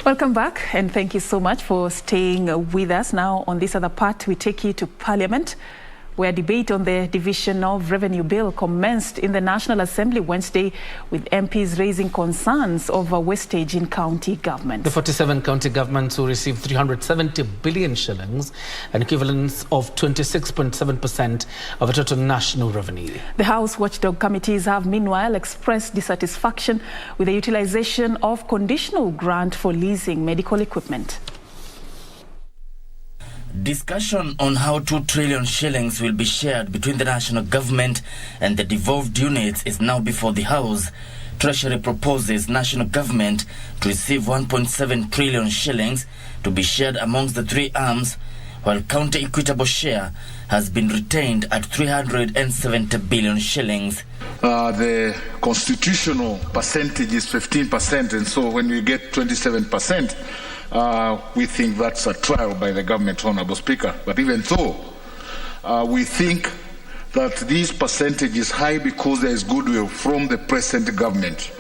Welcome back, and thank you so much for staying with us. Now, on this other part, we take you to Parliament, where debate on the Division of Revenue Bill commenced in the National Assembly Wednesday, with MPs raising concerns over wastage in county government. The 47 county governments will receive 370 billion shillings, an equivalent of 26.7% of the total national revenue. The House watchdog committees have meanwhile expressed dissatisfaction with the utilization of conditional grant for leasing medical equipment. Discussion on how 2 trillion shillings will be shared between the national government and the devolved units is now before the House. Treasury proposes national government to receive 1.7 trillion shillings to be shared amongst the 3 arms, while county equitable share has been retained at 370 billion shillings. The constitutional percentage is 15%, and so when we get 27%, we think that's a trial by the government, Honourable Speaker. But even so, we think that this percentage is high because there is goodwill from the present government.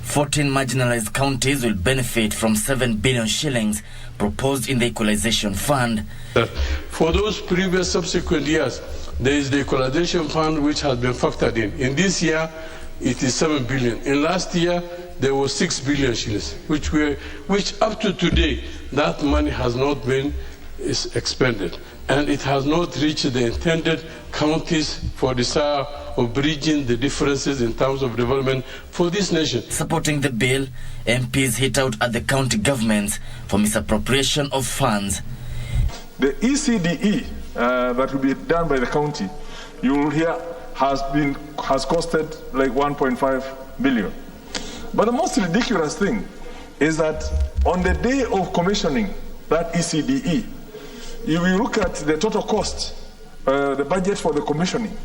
14 marginalised counties will benefit from 7 billion shillings proposed in the Equalisation Fund. For those previous subsequent years, there is the Equalisation Fund which has been factored in. In this year, it is 7 billion. In last year, there was 6 billion shillings, which up to today, that money has not been expended. And it has not reached the intended counties for desire of bridging the differences in terms of development for this nation. Supporting the bill, MPs hit out at the county governments for misappropriation of funds. The ECDE that will be done by the county, you will hear, has costed like 1.5 billion. But the most ridiculous thing is that on the day of commissioning that ECDE, if you look at the total cost, the budget for the commissioning,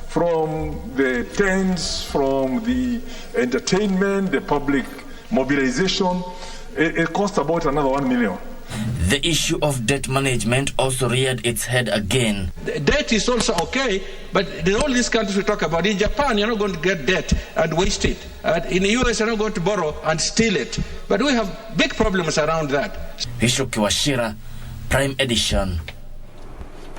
from the tents, from the entertainment, the public mobilization, it cost about another 1 million. The issue of debt management also reared its head again. The debt is also okay, but in all these countries we talk about, in Japan you're not going to get debt and waste it. In the US you're not going to borrow and steal it. But we have big problems around that. Hishuki Washira, Prime Edition.